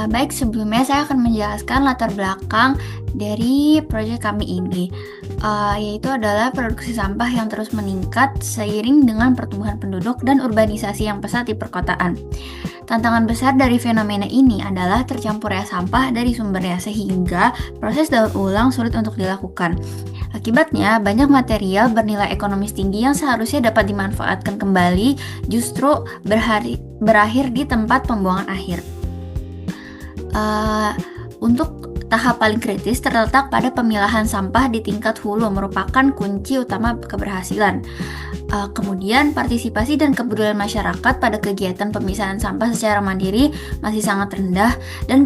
Baik, sebelumnya saya akan menjelaskan latar belakang dari proyek kami ini, yaitu adalah produksi sampah yang terus meningkat seiring dengan pertumbuhan penduduk dan urbanisasi yang pesat di perkotaan. Tantangan besar dari fenomena ini adalah tercampurnya sampah dari sumbernya sehingga proses daur ulang sulit untuk dilakukan. Akibatnya, banyak material bernilai ekonomis tinggi yang seharusnya dapat dimanfaatkan kembali justru berakhir di tempat pembuangan akhir. Untuk tahap paling kritis terletak pada pemilahan sampah di tingkat hulu merupakan kunci utama keberhasilan. Kemudian partisipasi dan kepedulian masyarakat pada kegiatan pemisahan sampah secara mandiri masih sangat rendah dan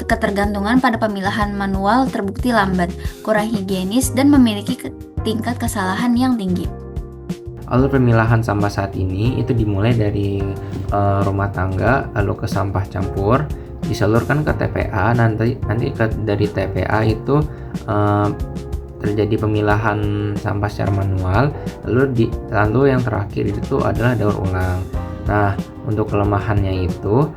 ketergantungan pada pemilahan manual terbukti lambat, kurang higienis dan memiliki tingkat kesalahan yang tinggi. Alur pemilahan sampah saat ini itu dimulai dari rumah tangga lalu ke sampah campur, disalurkan ke TPA, nanti dari TPA itu terjadi pemilahan sampah secara manual, lalu yang terakhir itu adalah daur ulang. Nah, untuk kelemahannya itu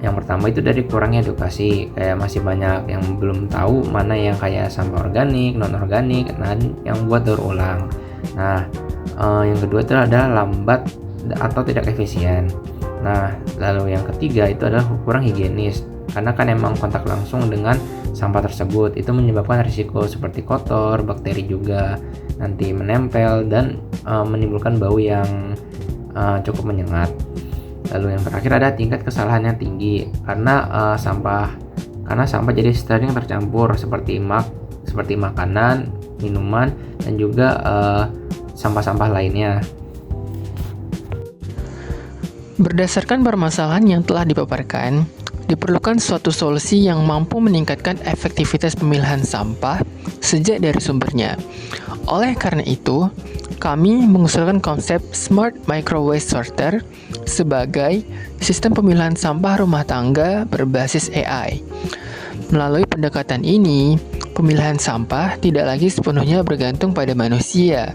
yang pertama itu dari kurangnya edukasi, kayak masih banyak yang belum tahu mana yang kayak sampah organik, non organik, dan yang buat daur ulang. Nah, yang kedua itu adalah lambat atau tidak efisien. Nah, lalu yang ketiga itu adalah kurang higienis, karena kan emang kontak langsung dengan sampah tersebut itu menyebabkan risiko seperti kotor, bakteri juga nanti menempel dan menimbulkan bau yang cukup menyengat. Lalu yang terakhir ada tingkat kesalahan yang tinggi karena sampah jadi sering tercampur seperti makanan, minuman dan juga sampah-sampah lainnya. Berdasarkan permasalahan yang telah dipaparkan, diperlukan suatu solusi yang mampu meningkatkan efektivitas pemilahan sampah sejak dari sumbernya. Oleh karena itu, kami mengusulkan konsep Smart Micro Waste Sorter sebagai sistem pemilahan sampah rumah tangga berbasis AI. Melalui pendekatan ini, pemilahan sampah tidak lagi sepenuhnya bergantung pada manusia,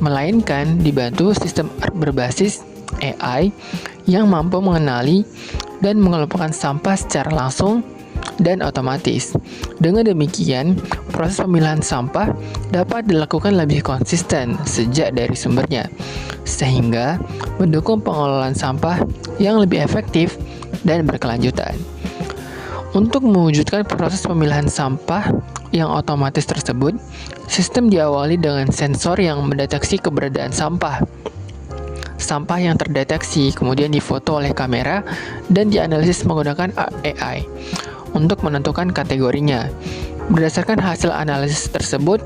melainkan dibantu sistem berbasis AI yang mampu mengenali dan mengelompokkan sampah secara langsung dan otomatis. Dengan demikian, proses pemilahan sampah dapat dilakukan lebih konsisten sejak dari sumbernya, sehingga mendukung pengelolaan sampah yang lebih efektif dan berkelanjutan. Untuk mewujudkan proses pemilahan sampah yang otomatis tersebut, sistem diawali dengan sensor yang mendeteksi keberadaan sampah. Sampah yang terdeteksi kemudian difoto oleh kamera dan dianalisis menggunakan AI untuk menentukan kategorinya. Berdasarkan hasil analisis tersebut,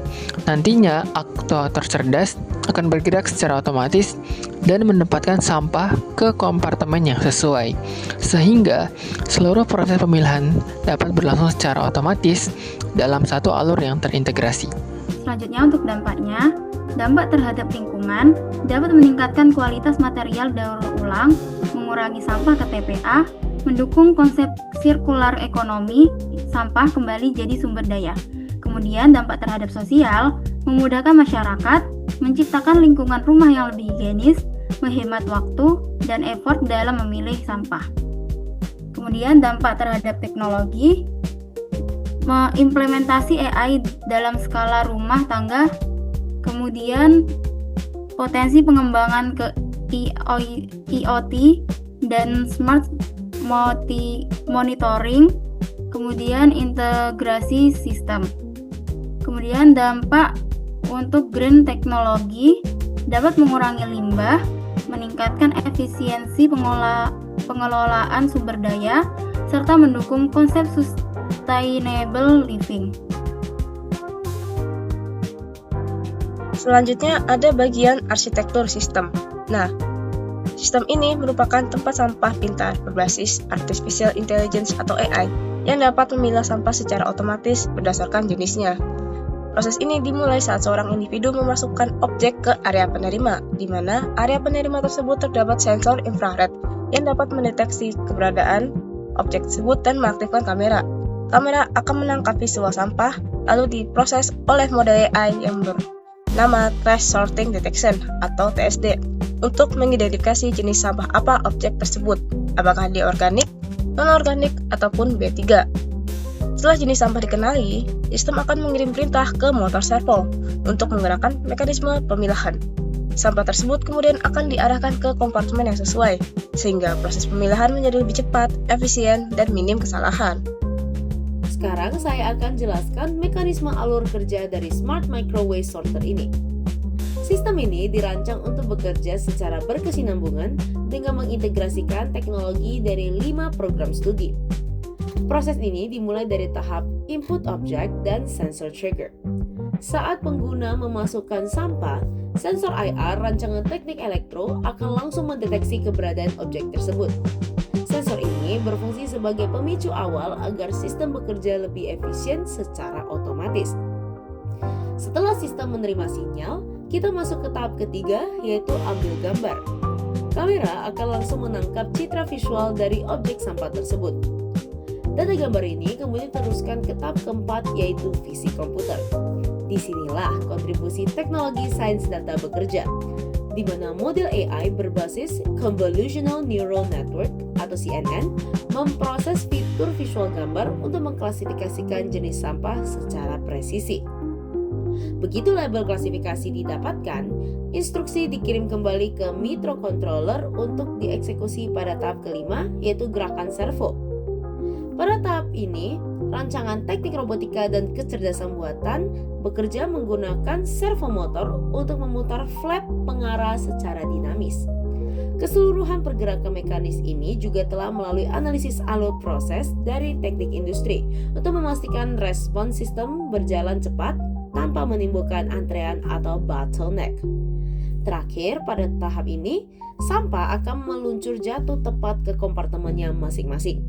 nantinya aktuator cerdas akan bergerak secara otomatis dan menempatkan sampah ke kompartemen yang sesuai, sehingga seluruh proses pemilahan dapat berlangsung secara otomatis dalam satu alur yang terintegrasi. Selanjutnya untuk dampaknya, dampak terhadap lingkungan dapat meningkatkan kualitas material daur ulang, mengurangi sampah ke TPA, mendukung konsep sirkular ekonomi, sampah kembali jadi sumber daya. Kemudian dampak terhadap sosial, memudahkan masyarakat, menciptakan lingkungan rumah yang lebih higienis, menghemat waktu dan effort dalam memilih sampah. Kemudian dampak terhadap teknologi, mengimplementasi AI dalam skala rumah tangga, kemudian potensi pengembangan ke IoT dan smart monitoring, kemudian integrasi sistem. Kemudian dampak untuk green teknologi dapat mengurangi limbah, meningkatkan efisiensi pengelolaan sumber daya, serta mendukung konsep sustainable living. Selanjutnya ada bagian arsitektur sistem. Nah, sistem ini merupakan tempat sampah pintar berbasis Artificial Intelligence atau AI yang dapat memilah sampah secara otomatis berdasarkan jenisnya. Proses ini dimulai saat seorang individu memasukkan objek ke area penerima, di mana area penerima tersebut terdapat sensor infrared yang dapat mendeteksi keberadaan objek tersebut dan mengaktifkan kamera. Kamera akan menangkap visual sampah, lalu diproses oleh model AI yang bernama Trash Sorting Detection atau TSD untuk mengidentifikasi jenis sampah apa objek tersebut, apakah dia organik, non-organik, ataupun B3. Setelah jenis sampah dikenali, sistem akan mengirim perintah ke motor servo untuk menggerakkan mekanisme pemilahan. Sampah tersebut kemudian akan diarahkan ke kompartemen yang sesuai, sehingga proses pemilahan menjadi lebih cepat, efisien, dan minim kesalahan. Sekarang saya akan jelaskan mekanisme alur kerja dari Smart Micro Waste Sorter ini. Sistem ini dirancang untuk bekerja secara berkesinambungan dengan mengintegrasikan teknologi dari 5 program studi. Proses ini dimulai dari tahap input object dan sensor trigger. Saat pengguna memasukkan sampah, sensor IR rancangan teknik elektro akan langsung mendeteksi keberadaan objek tersebut. Sensor ini berfungsi sebagai pemicu awal agar sistem bekerja lebih efisien secara otomatis. Setelah sistem menerima sinyal, kita masuk ke tahap ketiga, yaitu ambil gambar. Kamera akan langsung menangkap citra visual dari objek sampah tersebut. Data gambar ini kemudian diteruskan ke tahap keempat, yaitu visi komputer. Disinilah kontribusi teknologi sains data bekerja, di mana model AI berbasis Convolutional Neural Network atau CNN memproses fitur visual gambar untuk mengklasifikasikan jenis sampah secara presisi. Begitu label klasifikasi didapatkan, instruksi dikirim kembali ke microcontroller untuk dieksekusi pada tahap kelima, yaitu gerakan servo. Pada tahap ini, rancangan teknik robotika dan kecerdasan buatan bekerja menggunakan servomotor untuk memutar flap pengarah secara dinamis. Keseluruhan pergerakan mekanis ini juga telah melalui analisis alur proses dari teknik industri untuk memastikan respon sistem berjalan cepat tanpa menimbulkan antrean atau bottleneck. Terakhir, pada tahap ini, sampah akan meluncur jatuh tepat ke kompartemennya masing-masing.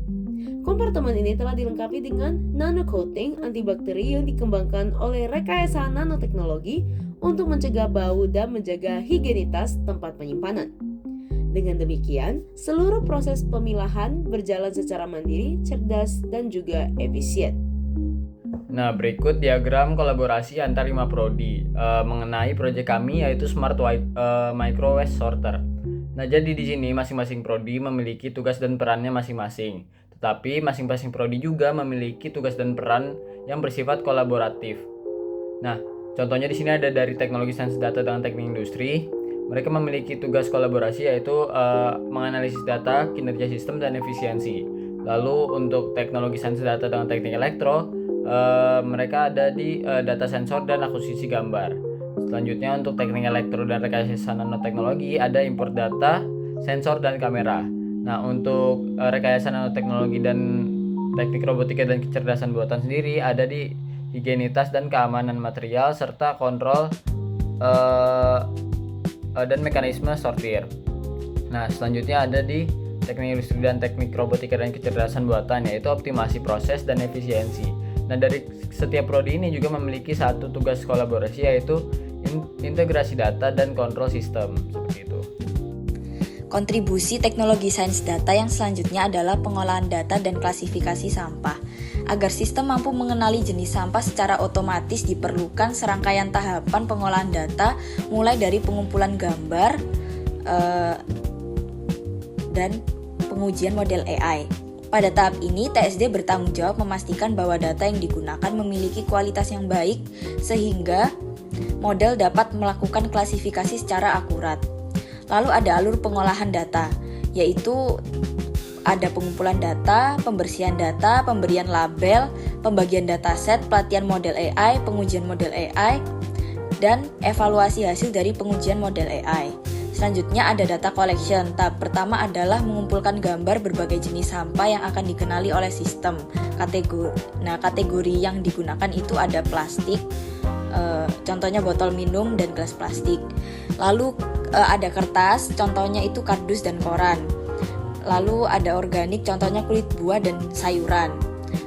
Kompartemen ini telah dilengkapi dengan nanocoating antibakteri yang dikembangkan oleh rekayasa nanoteknologi untuk mencegah bau dan menjaga higienitas tempat penyimpanan. Dengan demikian, seluruh proses pemilahan berjalan secara mandiri, cerdas, dan juga efisien. Nah, berikut diagram kolaborasi antar 5 prodi mengenai proyek kami, yaitu Smart Micro Waste Sorter. Nah, jadi di sini masing-masing prodi memiliki tugas dan perannya masing-masing. Tetapi masing-masing prodi juga memiliki tugas dan peran yang bersifat kolaboratif. Nah, contohnya di sini ada dari teknologi sains data dengan teknik industri. Mereka memiliki tugas kolaborasi yaitu menganalisis data, kinerja sistem, dan efisiensi. Lalu untuk teknologi sains data dengan teknik elektro, mereka ada di data sensor dan akuisisi gambar. Selanjutnya untuk teknik elektro dan rekayasa nanoteknologi ada import data, sensor, dan kamera. Nah, untuk rekayasa nanoteknologi dan teknik robotika dan kecerdasan buatan sendiri ada di higienitas dan keamanan material serta kontrol dan mekanisme sortir. Nah, selanjutnya ada di teknik industri dan teknik robotika dan kecerdasan buatan, yaitu optimasi proses dan efisiensi. Nah, dari setiap prodi ini juga memiliki satu tugas kolaborasi, yaitu integrasi data dan kontrol sistem, seperti itu. Kontribusi teknologi sains data yang selanjutnya adalah pengolahan data dan klasifikasi sampah. Agar sistem mampu mengenali jenis sampah secara otomatis diperlukan serangkaian tahapan pengolahan data, mulai dari pengumpulan gambar dan pengujian model AI. Pada tahap ini, TSD bertanggung jawab memastikan bahwa data yang digunakan memiliki kualitas yang baik sehingga model dapat melakukan klasifikasi secara akurat. Lalu ada alur pengolahan data, yaitu ada pengumpulan data, pembersihan data, pemberian label, pembagian dataset, pelatihan model AI, pengujian model AI, dan evaluasi hasil dari pengujian model AI. Selanjutnya ada data collection. Tahap pertama adalah mengumpulkan gambar berbagai jenis sampah yang akan dikenali oleh sistem. Kategori yang digunakan itu ada plastik, contohnya botol minum dan gelas plastik. Lalu ada kertas, contohnya itu kardus dan koran. Lalu ada organik, contohnya kulit buah dan sayuran.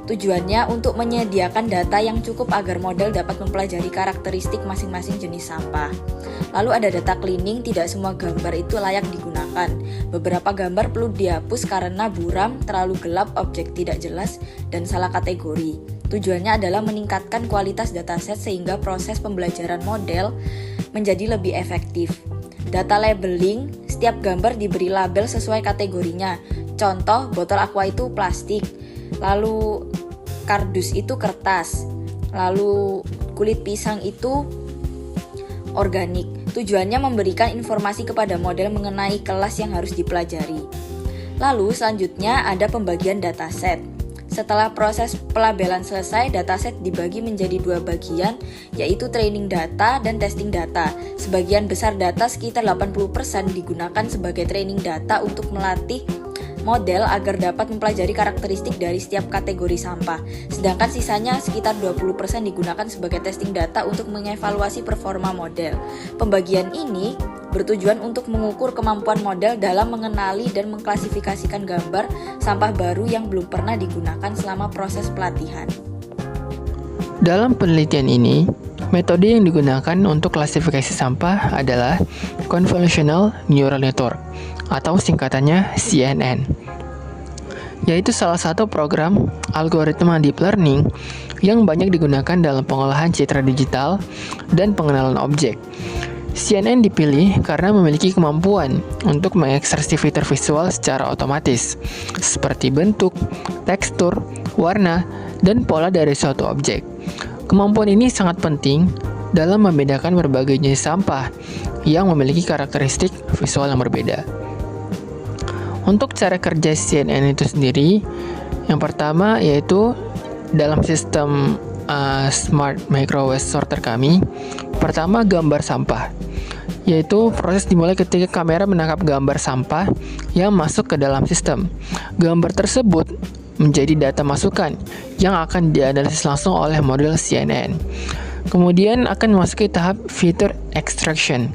Tujuannya untuk menyediakan data yang cukup agar model dapat mempelajari karakteristik masing-masing jenis sampah. Lalu ada data cleaning, tidak semua gambar itu layak digunakan. Beberapa gambar perlu dihapus karena buram, terlalu gelap, objek tidak jelas, dan salah kategori. Tujuannya adalah meningkatkan kualitas dataset sehingga proses pembelajaran model menjadi lebih efektif. Data labeling, setiap gambar diberi label sesuai kategorinya. Contoh, botol aqua itu plastik, lalu kardus itu kertas, lalu kulit pisang itu organik. Tujuannya memberikan informasi kepada model mengenai kelas yang harus dipelajari. Lalu selanjutnya ada pembagian dataset. Setelah proses pelabelan selesai, dataset dibagi menjadi 2 bagian, yaitu training data dan testing data. Sebagian besar data, sekitar 80%, digunakan sebagai training data untuk melatih model agar dapat mempelajari karakteristik dari setiap kategori sampah. Sedangkan sisanya sekitar 20% digunakan sebagai testing data untuk mengevaluasi performa model. Pembagian ini bertujuan untuk mengukur kemampuan model dalam mengenali dan mengklasifikasikan gambar sampah baru yang belum pernah digunakan selama proses pelatihan. Dalam penelitian ini, metode yang digunakan untuk klasifikasi sampah adalah Convolutional Neural Network atau singkatannya CNN, yaitu salah satu program algoritma deep learning yang banyak digunakan dalam pengolahan citra digital dan pengenalan objek. CNN dipilih karena memiliki kemampuan untuk mengekstraksi fitur visual secara otomatis, seperti bentuk, tekstur, warna, dan pola dari suatu objek. Kemampuan ini sangat penting dalam membedakan berbagai jenis sampah yang memiliki karakteristik visual yang berbeda. Untuk cara kerja CNN itu sendiri, yang pertama yaitu dalam sistem Smart Micro Waste Sorter kami, pertama gambar sampah, yaitu proses dimulai ketika kamera menangkap gambar sampah yang masuk ke dalam sistem. Gambar tersebut menjadi data masukan yang akan dianalisis langsung oleh model CNN. Kemudian akan memasuki tahap feature extraction.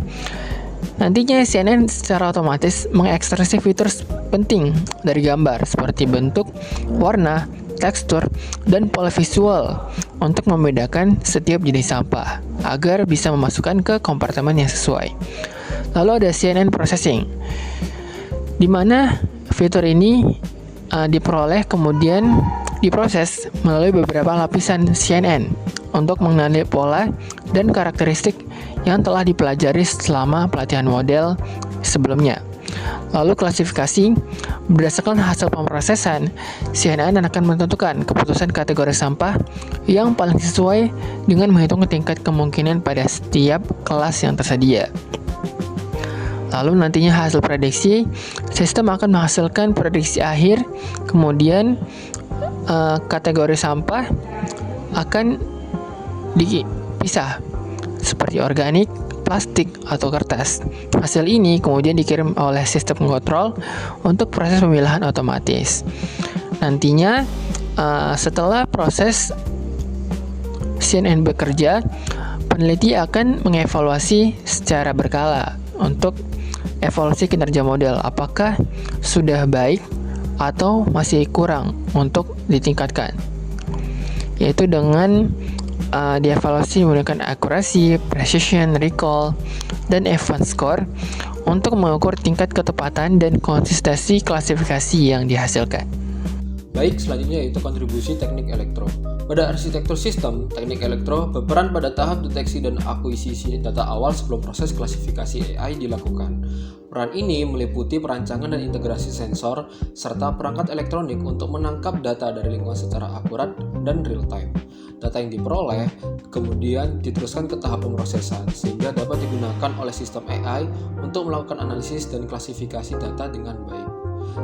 Nantinya CNN secara otomatis mengekstraksi fitur penting dari gambar seperti bentuk, warna, tekstur, dan pola visual untuk membedakan setiap jenis sampah agar bisa memasukkan ke kompartemen yang sesuai. Lalu ada CNN processing, di mana fitur ini diperoleh kemudian diproses melalui beberapa lapisan CNN untuk mengenali pola dan karakteristik yang telah dipelajari selama pelatihan model sebelumnya. Lalu klasifikasi, berdasarkan hasil pemrosesan, CNN akan menentukan keputusan kategori sampah yang paling sesuai dengan menghitung tingkat kemungkinan pada setiap kelas yang tersedia. Lalu nantinya hasil prediksi, sistem akan menghasilkan prediksi akhir, kemudian kategori sampah akan dipisah seperti organik, plastik, atau kertas. Hasil ini kemudian dikirim oleh sistem kontrol untuk proses pemilahan otomatis. Nantinya setelah proses CNN bekerja, peneliti akan mengevaluasi secara berkala untuk evaluasi kinerja model, apakah sudah baik atau masih kurang untuk ditingkatkan, yaitu dengan dievaluasi menggunakan akurasi, precision, recall, dan F1 score untuk mengukur tingkat ketepatan dan konsistensi klasifikasi yang dihasilkan. Baik, selanjutnya yaitu kontribusi teknik elektro. Pada arsitektur sistem, teknik elektro berperan pada tahap deteksi dan akuisisi data awal sebelum proses klasifikasi AI dilakukan. Peran ini meliputi perancangan dan integrasi sensor, serta perangkat elektronik untuk menangkap data dari lingkungan secara akurat dan real-time. Data yang diperoleh kemudian diteruskan ke tahap pemrosesan, sehingga dapat digunakan oleh sistem AI untuk melakukan analisis dan klasifikasi data dengan baik.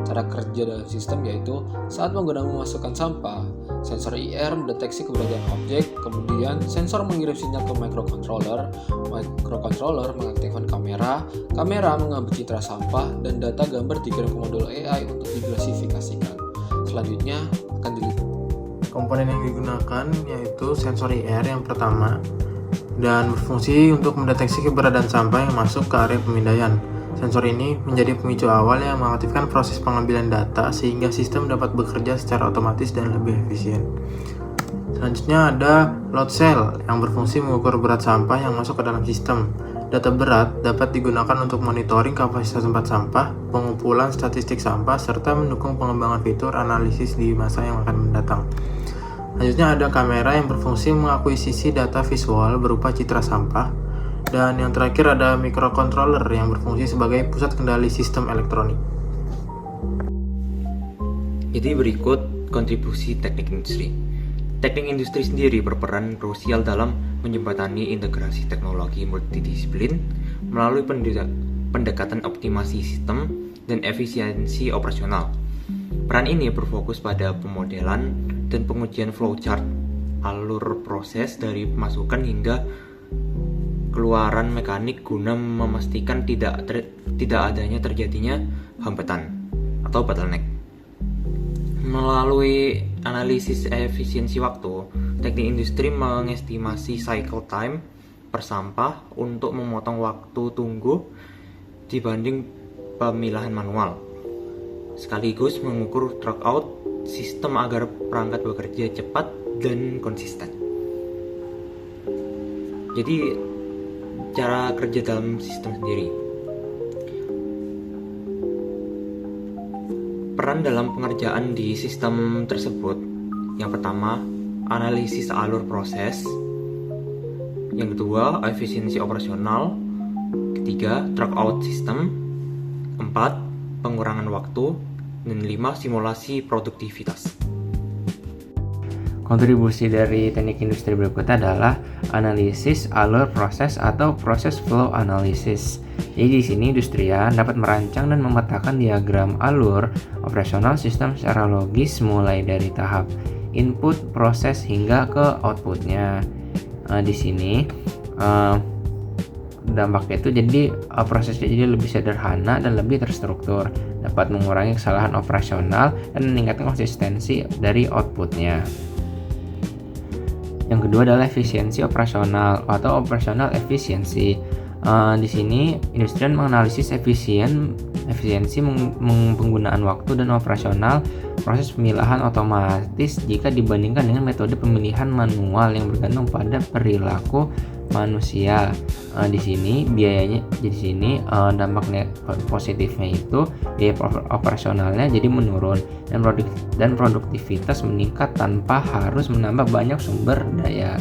Cara kerja dalam sistem yaitu saat pengguna memasukkan sampah, sensor IR mendeteksi keberadaan objek, kemudian sensor mengirim sinyal ke microcontroller mengaktifkan kamera mengambil citra sampah, dan data gambar dikirim ke modul AI untuk diklasifikasikan. Selanjutnya akan dilihat. Komponen yang digunakan yaitu sensor IR yang pertama dan berfungsi untuk mendeteksi keberadaan sampah yang masuk ke area pemindaian. Sensor ini menjadi pemicu awal yang mengaktifkan proses pengambilan data sehingga sistem dapat bekerja secara otomatis dan lebih efisien. Selanjutnya ada load cell yang berfungsi mengukur berat sampah yang masuk ke dalam sistem. Data berat dapat digunakan untuk monitoring kapasitas tempat sampah, pengumpulan statistik sampah, serta mendukung pengembangan fitur analisis di masa yang akan mendatang. Selanjutnya ada kamera yang berfungsi mengakuisisi data visual berupa citra sampah. Dan yang terakhir ada microcontroller yang berfungsi sebagai pusat kendali sistem elektronik. Jadi berikut kontribusi teknik industri. Teknik industri sendiri berperan krusial dalam menjembatani integrasi teknologi multidisiplin melalui pendekatan optimasi sistem dan efisiensi operasional. Peran ini berfokus pada pemodelan dan pengujian flowchart, alur proses dari pemasukan hingga keluaran mekanik guna memastikan tidak adanya terjadinya hambatan atau bottleneck. Melalui analisis efisiensi waktu, teknik industri mengestimasi cycle time per sampah untuk memotong waktu tunggu dibanding pemilahan manual, sekaligus mengukur truck out sistem agar perangkat bekerja cepat dan konsisten. Jadi cara kerja dalam sistem sendiri. Peran dalam pengerjaan di sistem tersebut, yang pertama, analisis alur proses, yang kedua, efisiensi operasional, ketiga, truck out system, 4, pengurangan waktu, dan 5, simulasi produktivitas. Kontribusi dari teknik industri berikutnya adalah analisis alur proses atau process flow analysis. Jadi di sini industrian dapat merancang dan memetakan diagram alur operasional sistem secara logis mulai dari tahap input proses hingga ke outputnya. Di sini dampaknya itu jadi prosesnya jadi lebih sederhana dan lebih terstruktur, dapat mengurangi kesalahan operasional dan meningkatkan konsistensi dari outputnya. Yang kedua adalah efisiensi operasional atau operational efficiency. Di sini industrian menganalisis efisiensi penggunaan waktu dan operasional proses pemilahan otomatis jika dibandingkan dengan metode pemilihan manual yang bergantung pada perilaku manusia. Di sini dampaknya positifnya itu biaya operasionalnya jadi menurun dan produktivitas meningkat tanpa harus menambah banyak sumber daya.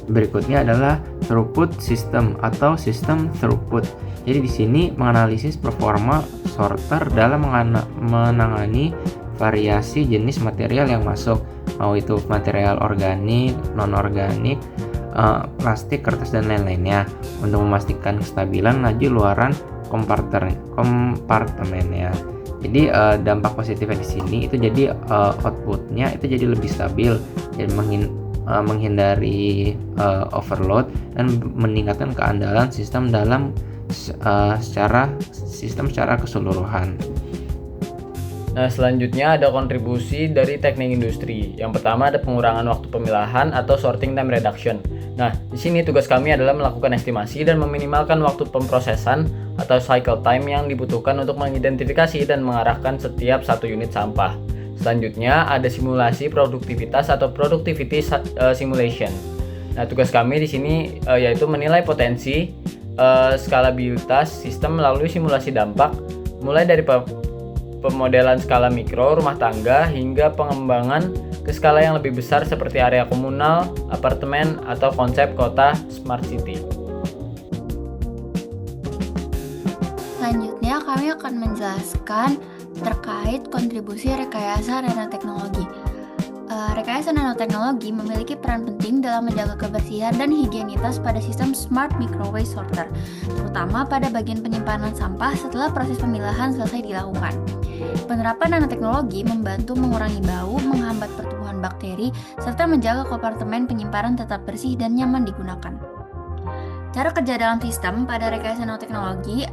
Berikutnya adalah throughput system atau sistem throughput. Jadi di sini menganalisis performa sorter dalam menangani variasi jenis material yang masuk, mau itu material organik, non-organik, plastik, kertas, dan lain-lainnya, untuk memastikan kestabilan laju luaran kompartemennya. Jadi dampak positifnya di sini itu jadi outputnya itu jadi lebih stabil dan menghindari overload dan meningkatkan keandalan sistem dalam secara keseluruhan. Nah, selanjutnya ada kontribusi dari teknik industri. Yang pertama ada pengurangan waktu pemilahan atau sorting time reduction. Nah, di sini tugas kami adalah melakukan estimasi dan meminimalkan waktu pemrosesan atau cycle time yang dibutuhkan untuk mengidentifikasi dan mengarahkan setiap satu unit sampah. Selanjutnya ada simulasi produktivitas atau productivity simulation. Nah, tugas kami di sini yaitu menilai potensi skalabilitas sistem melalui simulasi dampak, mulai dari pemodelan skala mikro rumah tangga hingga pengembangan ke skala yang lebih besar seperti area komunal, apartemen, atau konsep kota smart city. Selanjutnya kami akan menjelaskan terkait kontribusi rekayasa nanoteknologi. Rekayasa nanoteknologi memiliki peran penting dalam menjaga kebersihan dan higienitas pada sistem smart microwave sorter, terutama pada bagian penyimpanan sampah setelah proses pemilahan selesai dilakukan. Penerapan nanoteknologi membantu mengurangi bau, menghambat pertumbuhan bakteri, serta menjaga kompartemen penyimpanan tetap bersih dan nyaman digunakan. Cara kerja dalam sistem pada rekayasa nanoteknologi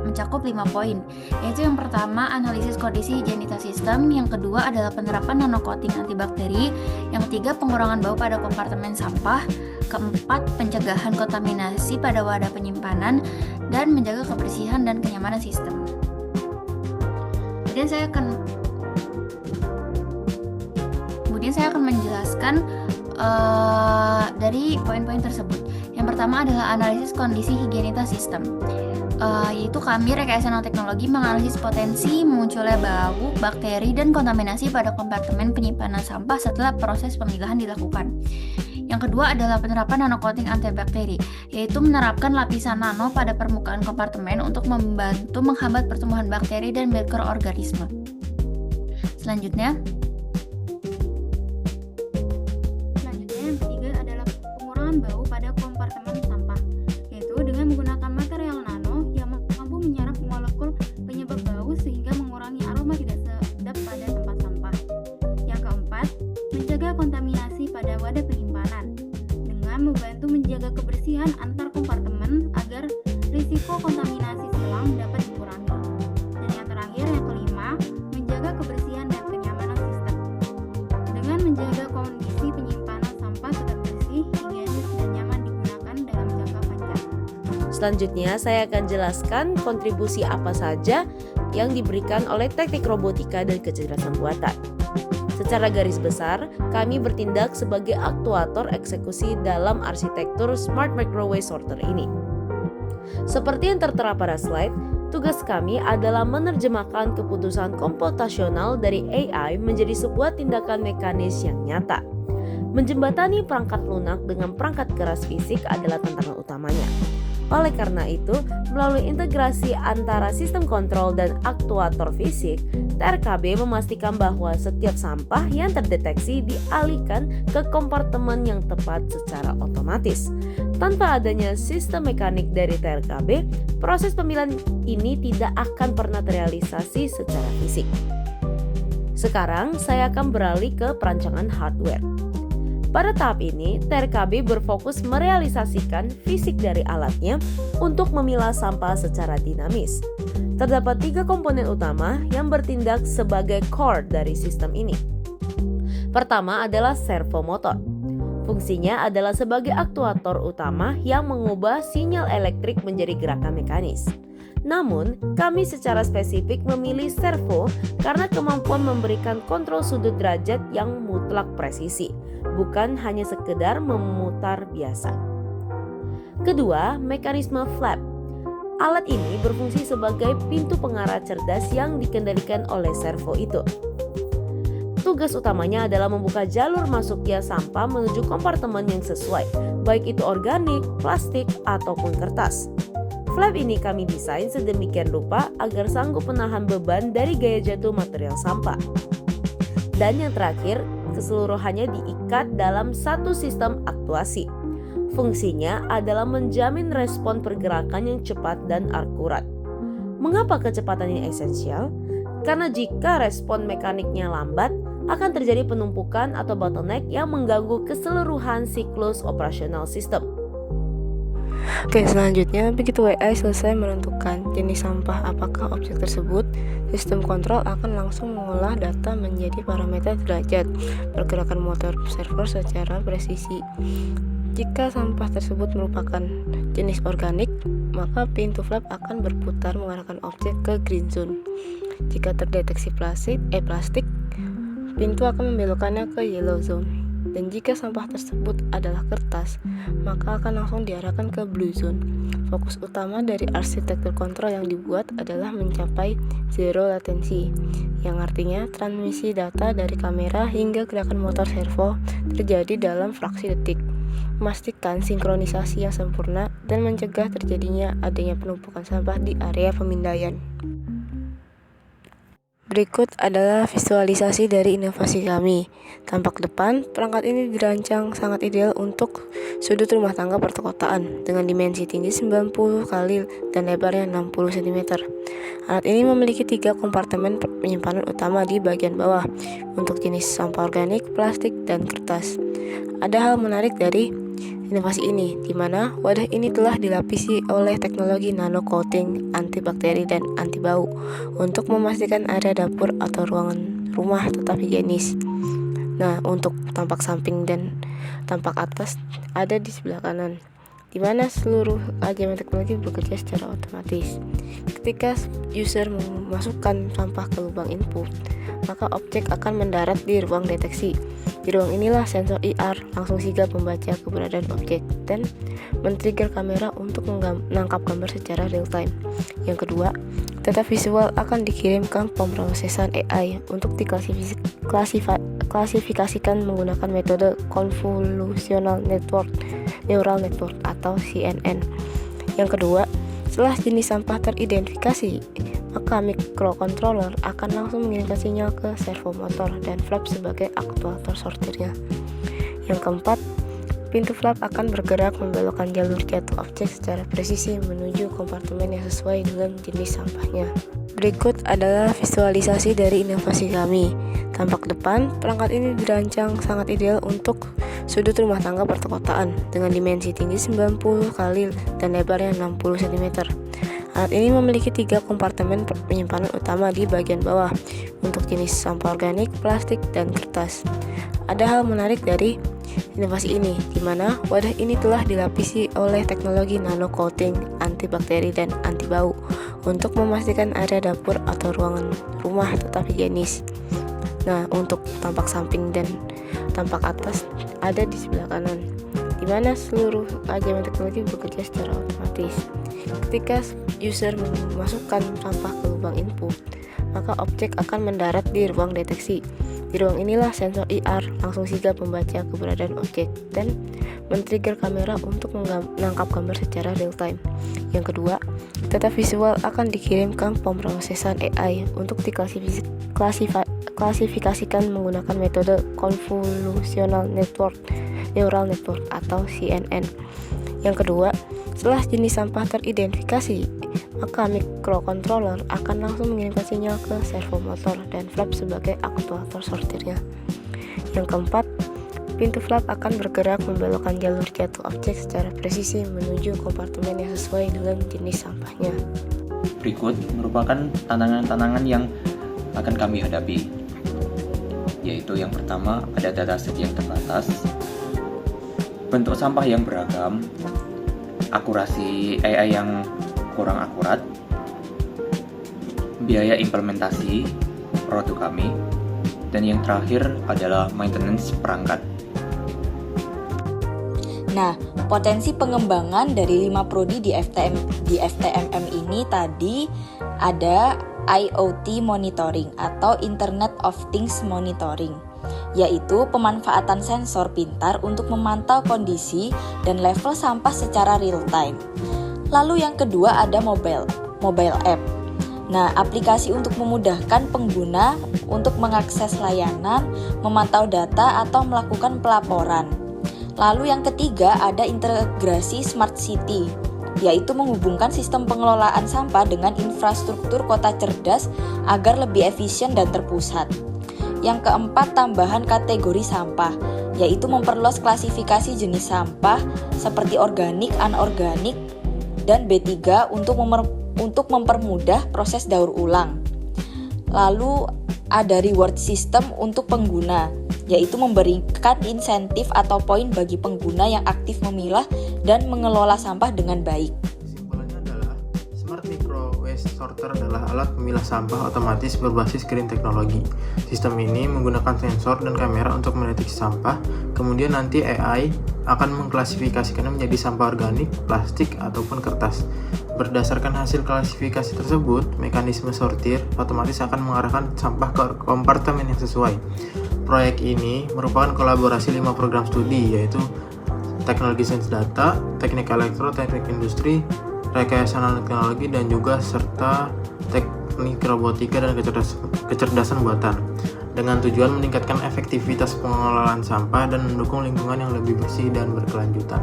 mencakup 5 poin, yaitu yang pertama analisis kondisi higienitas sistem, yang kedua adalah penerapan nanocoating antibakteri, yang ketiga pengurangan bau pada kompartemen sampah, keempat pencegahan kontaminasi pada wadah penyimpanan, dan menjaga kebersihan dan kenyamanan sistem. Kemudian saya akan menjelaskan dari poin-poin tersebut. Yang pertama adalah analisis kondisi higienitas sistem, yaitu kami rekayasa nanoteknologi menganalisis potensi munculnya bau, bakteri, dan kontaminasi pada kompartemen penyimpanan sampah setelah proses pemilahan dilakukan. Yang kedua adalah penerapan nanocoating antibakteri, yaitu menerapkan lapisan nano pada permukaan kompartemen untuk membantu menghambat pertumbuhan bakteri dan mikroorganisme. Selanjutnya yang ketiga adalah pengurangan bau pada kompartemen sampah, yaitu dengan menggunakan material nano yang mampu menyerap molekul penyebab bau sehingga mengurangi aroma tidak sedap pada tempat sampah. Yang keempat, menjaga kontaminasi pada wadah penyimpanan dengan membantu menjaga kebersihan antar kompartemen agar risiko kontaminasi silang dapat dikurangi. Dan yang terakhir, yang kelima, menjaga kebersihan dan kenyamanan sistem dengan menjaga kondisi penyimpanan sampah tetap bersih, higienis, dan nyaman digunakan dalam jangka panjang. Selanjutnya, saya akan jelaskan kontribusi apa saja yang diberikan oleh teknik robotika dan kecerdasan buatan. Secara garis besar, kami bertindak sebagai aktuator eksekusi dalam arsitektur Smart Microwave Sorter ini. Seperti yang tertera pada slide, tugas kami adalah menerjemahkan keputusan komputasional dari AI menjadi sebuah tindakan mekanis yang nyata. Menjembatani perangkat lunak dengan perangkat keras fisik adalah tantangan utamanya. Oleh karena itu, melalui integrasi antara sistem kontrol dan aktuator fisik, TRKB memastikan bahwa setiap sampah yang terdeteksi dialihkan ke kompartemen yang tepat secara otomatis. Tanpa adanya sistem mekanik dari TRKB, proses pemilihan ini tidak akan pernah terrealisasi secara fisik. Sekarang saya akan beralih ke perancangan hardware. Pada tahap ini, TRKB berfokus merealisasikan fisik dari alatnya untuk memilah sampah secara dinamis. Terdapat 3 komponen utama yang bertindak sebagai core dari sistem ini. Pertama adalah servomotor. Fungsinya adalah sebagai aktuator utama yang mengubah sinyal elektrik menjadi gerakan mekanis. Namun, kami secara spesifik memilih servo karena kemampuan memberikan kontrol sudut derajat yang mutlak presisi, bukan hanya sekedar memutar biasa. Kedua, mekanisme flap. Alat ini berfungsi sebagai pintu pengarah cerdas yang dikendalikan oleh servo itu. Tugas utamanya adalah membuka jalur masuknya sampah menuju kompartemen yang sesuai, baik itu organik, plastik, ataupun kertas. Flap ini kami desain sedemikian rupa agar sanggup menahan beban dari gaya jatuh material sampah. Dan yang terakhir, keseluruhannya diikat dalam satu sistem aktuasi. Fungsinya adalah menjamin respon pergerakan yang cepat dan akurat. Mengapa kecepatan ini esensial? Karena jika respon mekaniknya lambat, akan terjadi penumpukan atau bottleneck yang mengganggu keseluruhan siklus operasional sistem. Oke, selanjutnya begitu AI selesai menentukan jenis sampah apakah objek tersebut, sistem kontrol akan langsung mengolah data menjadi parameter derajat pergerakan motor server secara presisi. Jika sampah tersebut merupakan jenis organik, maka pintu flap akan berputar mengarahkan objek ke green zone. Jika terdeteksi plastik, pintu akan membelokkannya ke yellow zone. Dan jika sampah tersebut adalah kertas, maka akan langsung diarahkan ke blue zone. Fokus utama dari arsitektur kontrol yang dibuat adalah mencapai zero latency, yang artinya transmisi data dari kamera hingga gerakan motor servo terjadi dalam fraksi detik, memastikan sinkronisasi yang sempurna dan mencegah terjadinya adanya penumpukan sampah di area pemindaian. Berikut adalah visualisasi dari inovasi kami. Tampak depan, perangkat ini dirancang sangat ideal untuk sudut rumah tangga perkotaan dengan dimensi tinggi 90 kali dan lebarnya 60 cm. Alat ini memiliki 3 kompartemen penyimpanan utama di bagian bawah untuk jenis sampah organik, plastik, dan kertas. Ada hal menarik dari inovasi ini, di mana wadah ini telah dilapisi oleh teknologi nano coating antibakteri dan anti bau untuk memastikan area dapur atau ruangan rumah tetap higienis. Nah, untuk tampak samping dan tampak atas ada di sebelah kanan, di mana seluruh ajaran teknologi bekerja secara otomatis. Ketika user memasukkan sampah ke lubang input, maka objek akan mendarat di ruang deteksi. Di ruang inilah sensor IR langsung sigap membaca keberadaan objek dan men-trigger kamera untuk menangkap gambar secara real time. Yang kedua, data visual akan dikirimkan pemrosesan AI untuk diklasifikasikan menggunakan metode Convolutional Neural Network atau CNN. Yang kedua, setelah jenis sampah teridentifikasi, maka microcontroller akan langsung mengirimkan sinyal ke servo motor dan flap sebagai aktuator sortirnya. Yang keempat, pintu flap akan bergerak membelokkan jalur jatuh objek secara presisi menuju kompartemen yang sesuai dengan jenis sampahnya. Berikut adalah visualisasi dari inovasi kami. Tampak depan, perangkat ini dirancang sangat ideal untuk sudut rumah tangga perkotaan dengan dimensi tinggi 90 kali dan lebarnya 60 cm. Alat ini memiliki 3 kompartemen penyimpanan utama di bagian bawah untuk jenis sampah organik, plastik, dan kertas. Ada hal menarik dari inovasi ini, di mana wadah ini telah dilapisi oleh teknologi nano coating anti bakteri dan anti bau untuk memastikan area dapur atau ruangan rumah tetap higienis. Nah, untuk tampak samping dan tampak atas ada di sebelah kanan, di mana seluruh ajaran teknologi bekerja secara otomatis. Ketika user memasukkan sampah ke lubang input, maka objek akan mendarat di ruang deteksi. Di ruang inilah sensor IR langsung sigap membaca keberadaan objek dan men-trigger kamera untuk menangkap gambar secara real time. Yang kedua, data visual akan dikirim ke pemrosesan AI untuk diklasifikasikan menggunakan metode Convolutional Neural Network atau CNN. Yang kedua, setelah jenis sampah teridentifikasi, maka microcontroller akan langsung mengirimkan sinyal ke servo motor dan flap sebagai aktuator sortirnya. Yang keempat, pintu flap akan bergerak membelokkan jalur jatuh objek secara presisi menuju kompartemen yang sesuai dengan jenis sampahnya. Berikut merupakan tantangan-tantangan yang akan kami hadapi, yaitu yang pertama ada dataset yang terbatas, bentuk sampah yang beragam, akurasi AI yang kurang akurat, biaya implementasi produk kami, dan yang terakhir adalah maintenance perangkat. Nah, potensi pengembangan dari 5 prodi di FTMM ini tadi ada IoT monitoring atau Internet of Things monitoring, yaitu pemanfaatan sensor pintar untuk memantau kondisi dan level sampah secara real time. Lalu yang kedua ada mobile app. Nah, aplikasi untuk memudahkan pengguna untuk mengakses layanan, memantau data atau melakukan pelaporan. Lalu yang ketiga ada integrasi smart city, yaitu menghubungkan sistem pengelolaan sampah dengan infrastruktur kota cerdas agar lebih efisien dan terpusat. Yang keempat, tambahan kategori sampah, yaitu memperluas klasifikasi jenis sampah seperti organik, anorganik, dan B3 untuk mempermudah proses daur ulang. Lalu ada reward system untuk pengguna, yaitu memberikan insentif atau poin bagi pengguna yang aktif memilah dan mengelola sampah dengan baik. Kesimpulannya adalah Smart Micro Waste Sorter adalah alat pemilah sampah otomatis berbasis green teknologi. Sistem ini menggunakan sensor dan kamera untuk mendeteksi sampah, kemudian nanti AI akan mengklasifikasikannya menjadi sampah organik, plastik, ataupun kertas. Berdasarkan hasil klasifikasi tersebut, mekanisme sortir otomatis akan mengarahkan sampah ke kompartemen yang sesuai. Proyek ini merupakan kolaborasi 5 program studi, yaitu Teknologi Sains Data, Teknik Elektro, Teknik Industri, Rekayasa Nanoteknologi, dan juga serta Teknik Robotika dan Kecerdasan Buatan, dengan tujuan meningkatkan efektivitas pengelolaan sampah dan mendukung lingkungan yang lebih bersih dan berkelanjutan.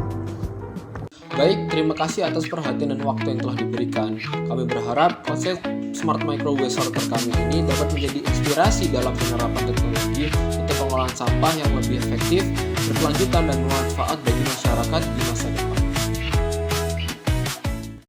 Baik, terima kasih atas perhatian dan waktu yang telah diberikan. Kami berharap konsep Smart Micro Waste Sorter kami ini dapat menjadi inspirasi dalam penerapan teknologi untuk pengolahan sampah yang lebih efektif, berkelanjutan, dan bermanfaat bagi masyarakat di